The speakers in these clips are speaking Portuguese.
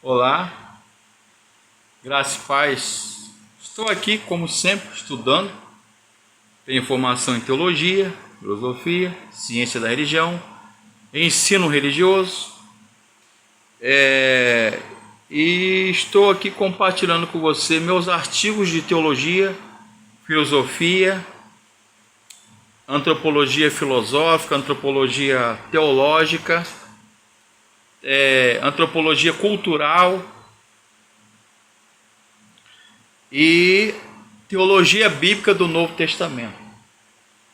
Olá, graça e paz. Estou aqui, como sempre, estudando. Tenho formação em teologia, filosofia, ciência da religião, ensino religioso. E estou aqui compartilhando com você meus artigos de teologia, filosofia, antropologia filosófica, antropologia teológica, antropologia cultural e teologia bíblica do Novo Testamento.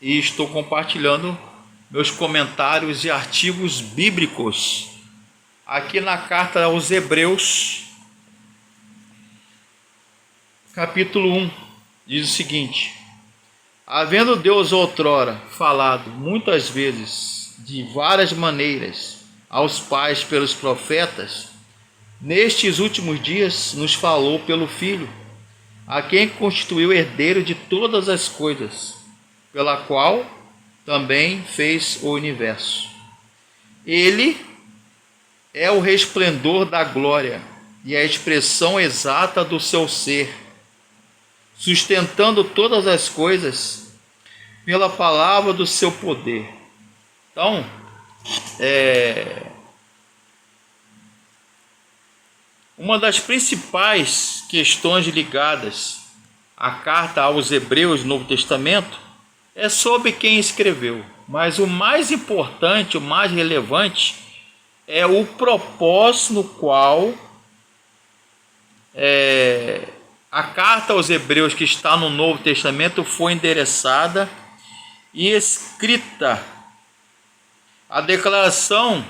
E estou compartilhando meus comentários e artigos bíblicos aqui na carta aos Hebreus, capítulo 1, diz o seguinte: havendo Deus outrora falado muitas vezes, de várias maneiras, aos pais pelos profetas, nestes últimos dias nos falou pelo Filho, a quem constituiu herdeiro de todas as coisas, pela qual também fez o universo. Ele é o resplendor da glória e a expressão exata do seu ser, sustentando todas as coisas pela palavra do seu poder. Então, uma das principais questões ligadas à carta aos Hebreus do Novo Testamento é sobre quem escreveu, mas o mais importante, o mais relevante, é o propósito no qual a carta aos Hebreus, que está no Novo Testamento, foi endereçada e escrita. A declaração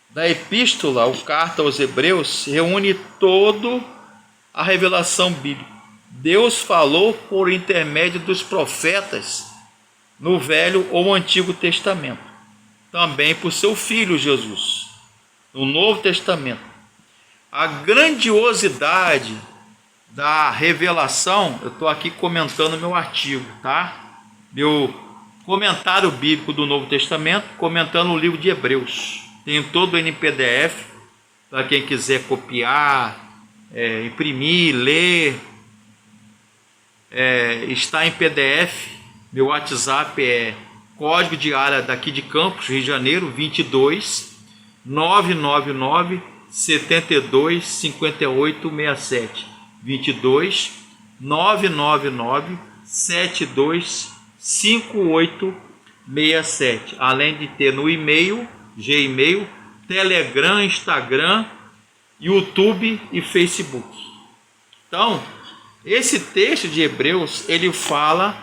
da epístola, ou carta aos Hebreus, reúne toda a revelação bíblica. Deus falou por intermédio dos profetas no Velho ou Antigo Testamento, também por seu Filho Jesus no Novo Testamento. A grandiosidade da revelação, eu estou aqui comentando meu artigo, tá? Meu comentário bíblico do Novo Testamento, comentando o livro de Hebreus. Tem todo em PDF, para quem quiser copiar, imprimir, ler. Está em PDF. Meu WhatsApp é código de área daqui de Campos, Rio de Janeiro, 22 999 72 58 67. 22 999 72 58 67. Além de ter no e-mail, Gmail, Telegram, Instagram, YouTube e Facebook. Então, esse texto de Hebreus, ele fala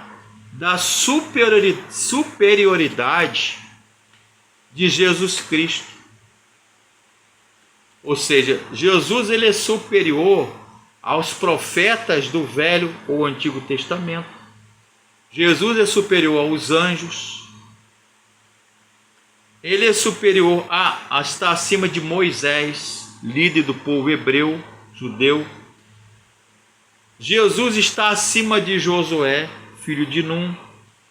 da superioridade de Jesus Cristo. Ou seja, Jesus, ele é superior aos profetas do Velho ou Antigo Testamento. Jesus é superior aos anjos. Ele é superior está acima de Moisés, líder do povo hebreu, judeu. Jesus está acima de Josué, filho de Num,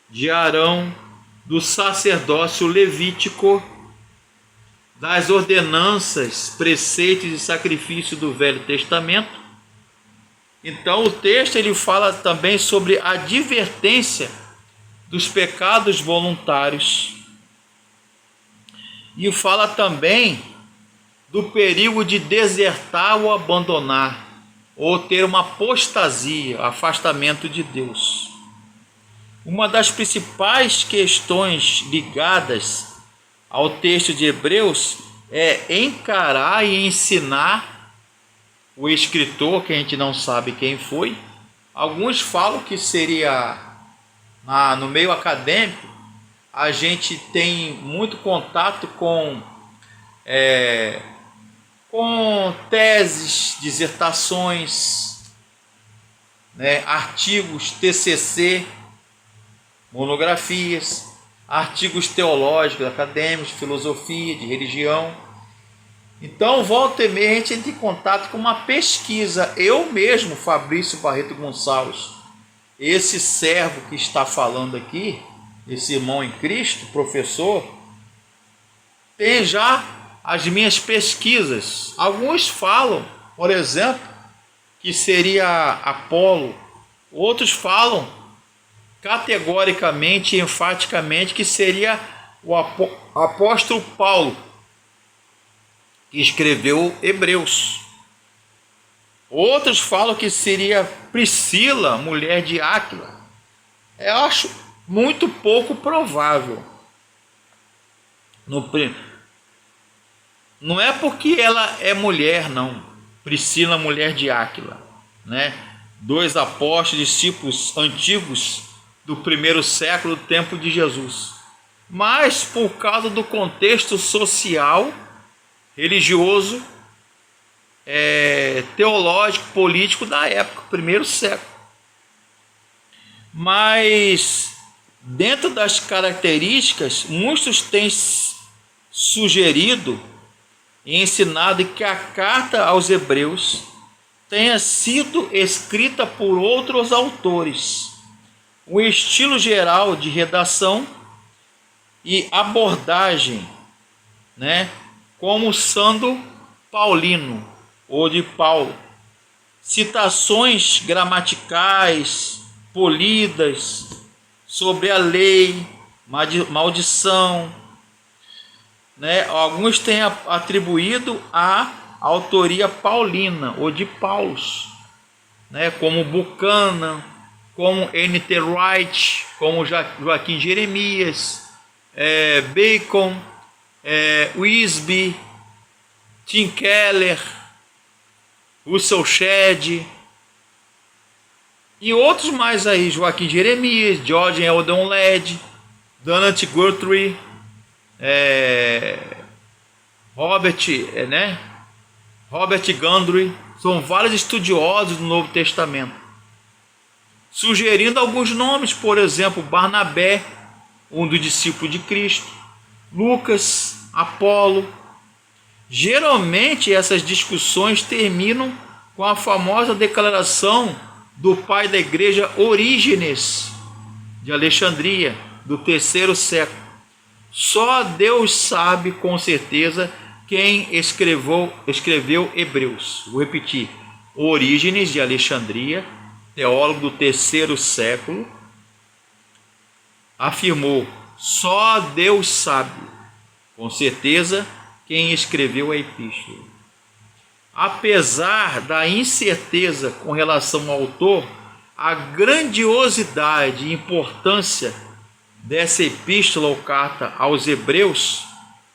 de Arão, do sacerdócio levítico, das ordenanças, preceitos e sacrifícios do Velho Testamento. Então o texto ele fala também sobre a advertência dos pecados voluntários. E fala também do perigo de desertar ou abandonar, ou ter uma apostasia, afastamento de Deus. Uma das principais questões ligadas ao texto de Hebreus é encarar e ensinar o escritor, que a gente não sabe quem foi. Alguns falam que seria, no meio acadêmico, a gente tem muito contato com teses, dissertações, artigos, TCC, monografias, artigos teológicos, acadêmicos, filosofia, de religião. Então, volta e meia, a gente entra em contato com uma pesquisa. Eu mesmo, Fabrício Barreto Gonçalves, esse servo que está falando aqui, esse irmão em Cristo, professor, tem já as minhas pesquisas. Alguns falam, por exemplo, que seria Apolo. Outros falam categoricamente e enfaticamente que seria o apóstolo Paulo, que escreveu Hebreus. Outros falam que seria Priscila, mulher de Áquila. Eu acho muito pouco provável. Não é porque ela é mulher, não. Priscila, mulher de Áquila, né? 2 apóstolos, discípulos antigos do primeiro século, do tempo de Jesus. Mas por causa do contexto social, religioso, teológico, político da época, primeiro século. Mas dentro das características, muitos têm sugerido e ensinado que a carta aos Hebreus tenha sido escrita por outros autores. O estilo geral de redação e abordagem, né, como sendo paulino ou de Paulo. Citações gramaticais polidas sobre a lei, maldição, né? Alguns têm atribuído a autoria paulina ou de Paulos, né? Como Buchanan, como N.T. Wright, como Joaquim Jeremias, Bacon, Wisby, Tim Keller, Russell Shedd e outros mais aí, Joaquim Jeremias, George Eldon Ladd, Donald Guthrie, Robert Gundry, são vários estudiosos do Novo Testamento, sugerindo alguns nomes, por exemplo, Barnabé, um dos discípulos de Cristo, Lucas, Apolo. Geralmente essas discussões terminam com a famosa declaração do pai da igreja Orígenes de Alexandria, do terceiro século. Só Deus sabe com certeza quem escreveu Hebreus. Vou repetir: Orígenes de Alexandria, teólogo do terceiro século, afirmou: só Deus sabe com certeza quem escreveu a epístola. Apesar da incerteza com relação ao autor, a grandiosidade e importância dessa epístola ou carta aos Hebreus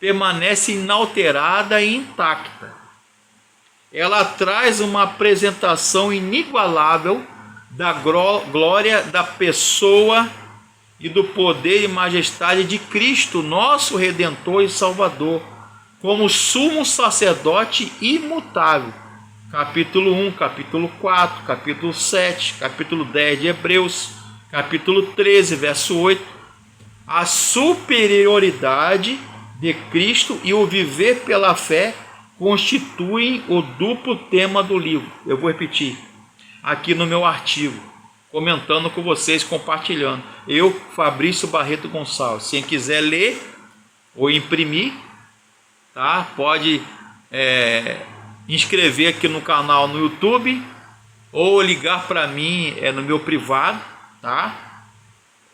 permanece inalterada e intacta. Ela traz uma apresentação inigualável da glória da pessoa e do poder e majestade de Cristo, nosso Redentor e Salvador, como sumo sacerdote imutável. Capítulo 1, capítulo 4, capítulo 7, capítulo 10 de Hebreus, capítulo 13, verso 8. A superioridade de Cristo e o viver pela fé constituem o duplo tema do livro. Eu vou repetir aqui no meu artigo, comentando com vocês, compartilhando. Eu, Fabrício Barreto Gonçalves. Quem quiser ler ou imprimir, tá? Pode inscrever aqui no canal no YouTube ou ligar para mim no meu privado, tá?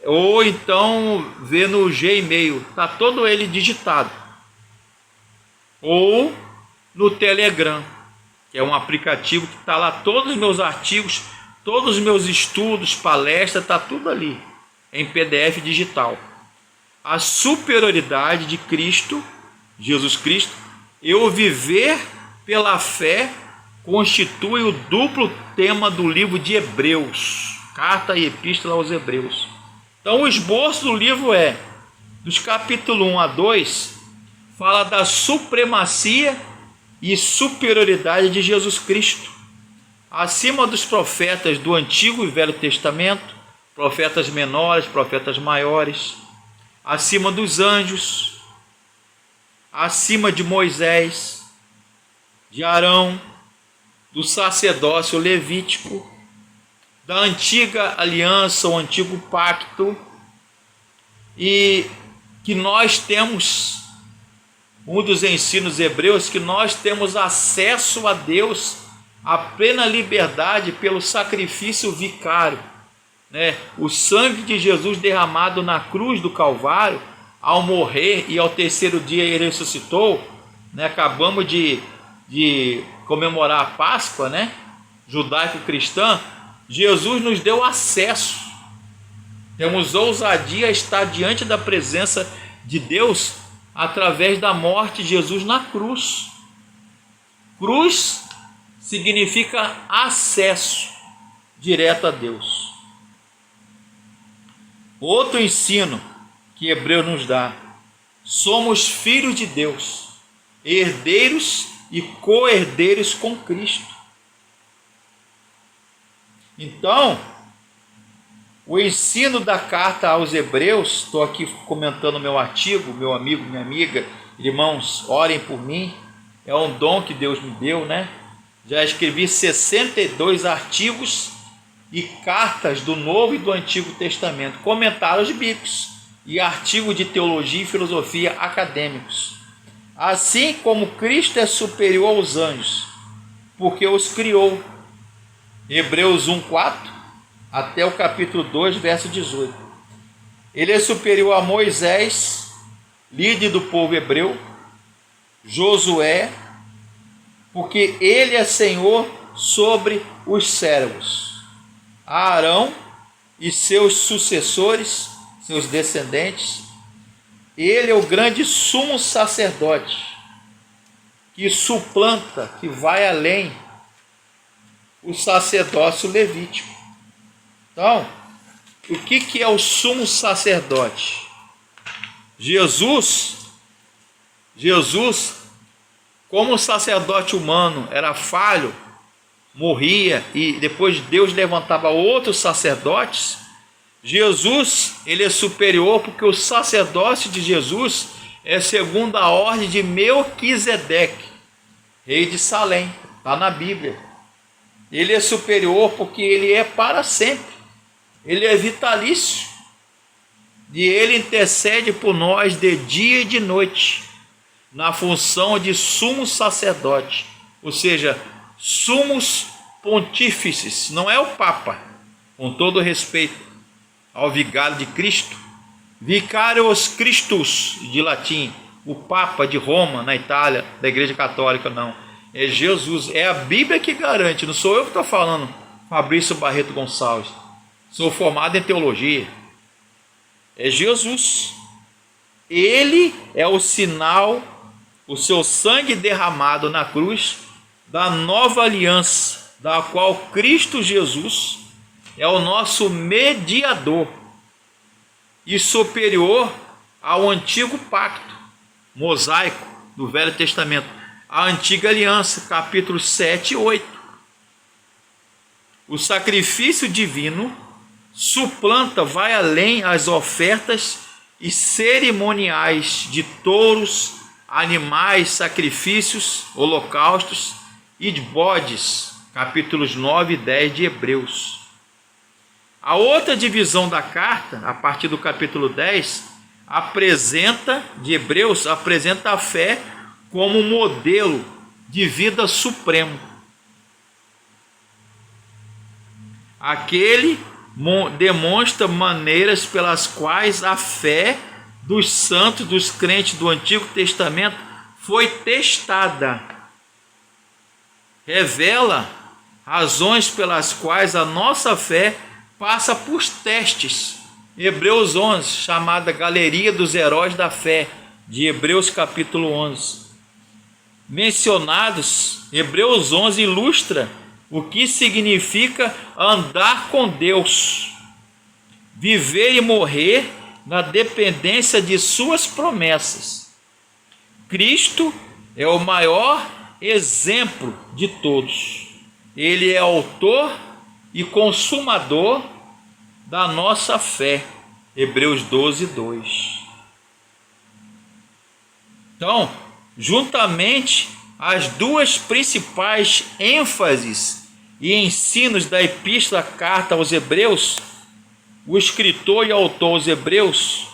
Ou então ver no Gmail, tá todo ele digitado. Ou no Telegram, que é um aplicativo que está lá todos os meus artigos, todos os meus estudos, palestras, tá tudo ali em PDF digital. A superioridade de Cristo, Jesus Cristo, e o viver pela fé constitui o duplo tema do livro de Hebreus, carta e epístola aos Hebreus. Então o esboço do livro dos capítulos 1 a 2, fala da supremacia e superioridade de Jesus Cristo, acima dos profetas do Antigo e Velho Testamento, profetas menores, profetas maiores, acima dos anjos, acima de Moisés, de Arão, do sacerdócio levítico, da antiga aliança, o antigo pacto, e que nós temos um dos ensinos hebreus, que nós temos acesso a Deus, a plena liberdade pelo sacrifício vicário, né? O sangue de Jesus derramado na cruz do Calvário, ao morrer e ao terceiro dia ele ressuscitou, né? Acabamos de comemorar a Páscoa, né? Judaico-cristã. Jesus nos deu acesso, temos ousadia a estar diante da presença de Deus através da morte de Jesus na cruz. Cruz significa acesso direto a Deus. Outro ensino que Hebreu nos dá: somos filhos de Deus, herdeiros e co-herdeiros com Cristo. Então, o ensino da carta aos Hebreus, estou aqui comentando meu artigo, meu amigo, minha amiga, irmãos, orem por mim, é um dom que Deus me deu, né? Já escrevi 62 artigos e cartas do Novo e do Antigo Testamento, comentários bíblicos e artigos de teologia e filosofia acadêmicos. Assim como Cristo é superior aos anjos, porque os criou. Hebreus 1:4 até o capítulo 2, verso 18. Ele é superior a Moisés, líder do povo hebreu, Josué, porque ele é Senhor sobre os servos, Arão e seus sucessores, seus descendentes. Ele é o grande sumo sacerdote, que suplanta, que vai além o sacerdócio levítico. Então, o que é o sumo sacerdote? Jesus, como o sacerdote humano era falho, morria e depois Deus levantava outros sacerdotes, Jesus, ele é superior porque o sacerdócio de Jesus é segundo a ordem de Melquisedeque, rei de Salém, está na Bíblia. Ele é superior porque ele é para sempre, ele é vitalício, e ele intercede por nós de dia e de noite, na função de sumo sacerdote, ou seja, sumos pontífices. Não é o Papa, com todo respeito ao vigário de Cristo, Vicarius Christus de latim, o Papa de Roma, na Itália, da Igreja Católica, não. É Jesus, é a Bíblia que garante, não sou eu que estou falando, Fabrício Barreto Gonçalves. Sou formado em teologia. É Jesus. Ele é o sinal, o seu sangue derramado na cruz, da nova aliança, da qual Cristo Jesus é o nosso mediador e superior ao antigo pacto mosaico do Velho Testamento, a antiga aliança, capítulos 7 e 8. O sacrifício divino suplanta, vai além as ofertas e cerimoniais de touros, animais, sacrifícios, holocaustos e de bodes, capítulos 9 e 10 de Hebreus. A outra divisão da carta, a partir do capítulo 10, de Hebreus, apresenta a fé como modelo de vida supremo. Aquele demonstra maneiras pelas quais a fé dos santos, dos crentes do Antigo Testamento foi testada. Revela razões pelas quais a nossa fé passa por testes. Hebreus 11, chamada Galeria dos Heróis da Fé, de Hebreus capítulo 11. Mencionados, Hebreus 11 ilustra o que significa andar com Deus, viver e morrer na dependência de suas promessas. Cristo é o maior exemplo de todos. Ele é autor e consumador da nossa fé. Hebreus 12, 2. Então, juntamente as duas principais ênfases e ensinos da epístola carta aos Hebreus, o escritor e autor aos Hebreus,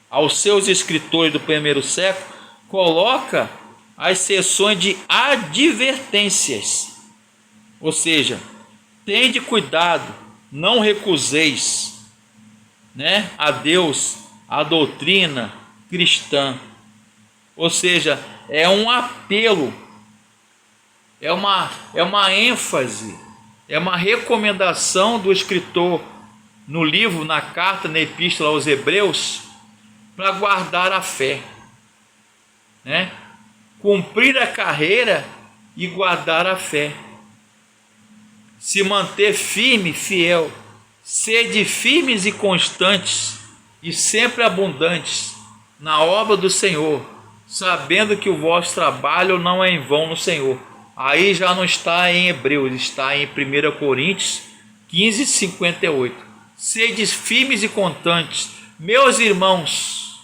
aos seus escritores do primeiro século, coloca as seções de advertências, ou seja, tende cuidado, não recuseis, né, a Deus, a doutrina cristã. Ou seja, é um apelo, é uma ênfase, é uma recomendação do escritor no livro, na carta, na epístola aos Hebreus, para guardar a fé, né? Cumprir a carreira e guardar a fé, se manter firme, fiel, sede firmes e constantes e sempre abundantes na obra do Senhor, sabendo que o vosso trabalho não é em vão no Senhor. Aí já não está em Hebreus, está em 1 Coríntios 15, 58. Sedes firmes e constantes, meus irmãos,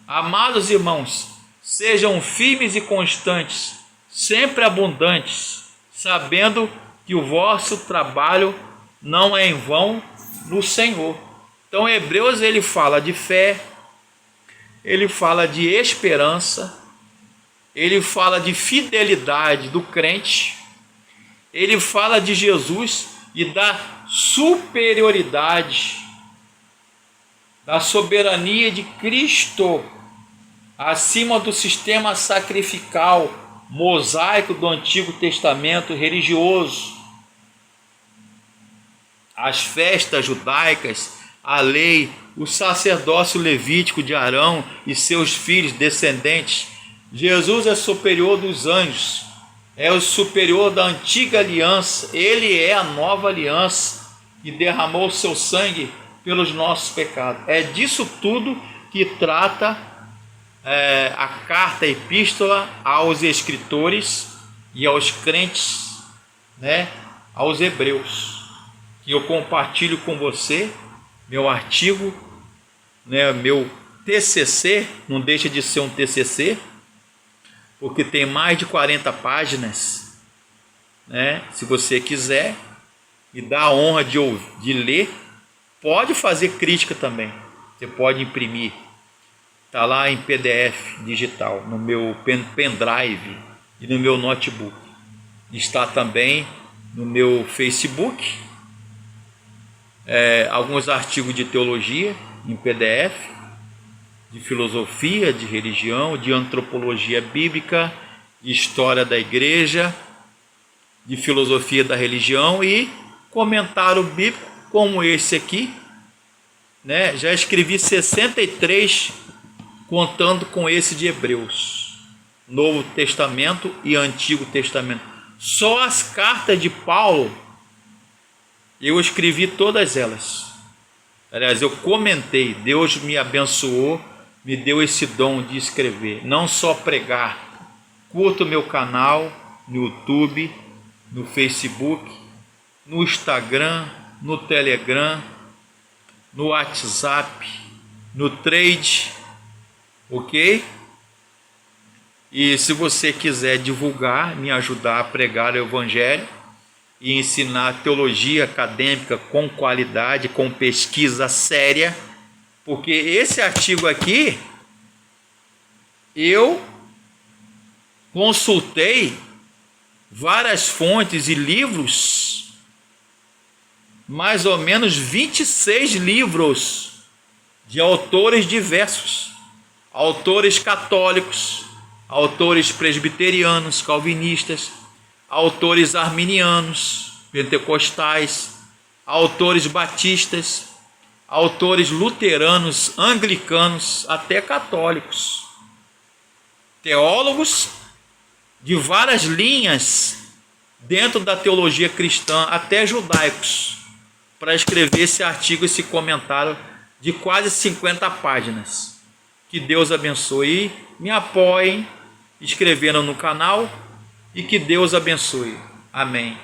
amados irmãos, sejam firmes e constantes, sempre abundantes, sabendo que o vosso trabalho não é em vão no Senhor. Então Hebreus ele fala de fé, ele fala de esperança, ele fala de fidelidade do crente, ele fala de Jesus e da superioridade, da soberania de Cristo acima do sistema sacrificial mosaico do Antigo Testamento religioso, as festas judaicas, a lei, o sacerdócio levítico de Arão e seus filhos descendentes. Jesus é superior dos anjos, é o superior da antiga aliança, ele é a nova aliança que derramou seu sangue pelos nossos pecados. É disso tudo que trata a carta, a epístola aos escritores e aos crentes, né, aos hebreus, que eu compartilho com você, meu artigo, né, meu TCC, não deixa de ser um TCC, porque tem mais de 40 páginas, né? Se você quiser me dá a honra de ler, pode fazer crítica também, você pode imprimir, está lá em PDF digital, no meu pendrive e no meu notebook, está também no meu Facebook, alguns artigos de teologia em PDF, de filosofia, de religião, de antropologia bíblica, de história da igreja, de filosofia da religião e comentário bíblico como esse aqui, né? Já escrevi 63 contando com esse de Hebreus, Novo Testamento e Antigo Testamento. Só as cartas de Paulo eu escrevi todas elas. Aliás, eu comentei, Deus me abençoou, me deu esse dom de escrever, não só pregar. Curta o meu canal no YouTube, no Facebook, no Instagram, no Telegram, no WhatsApp, no Trade, ok? E se você quiser divulgar, me ajudar a pregar o Evangelho e ensinar teologia acadêmica com qualidade, com pesquisa séria, porque esse artigo aqui eu consultei várias fontes e livros, mais ou menos 26 livros de autores diversos, autores católicos, autores presbiterianos, calvinistas, autores arminianos, pentecostais, autores batistas, autores luteranos, anglicanos, até católicos, teólogos de várias linhas dentro da teologia cristã, até judaicos, para escrever esse artigo, esse comentário de quase 50 páginas. Que Deus abençoe, me apoiem, inscrevendo no canal e que Deus abençoe. Amém.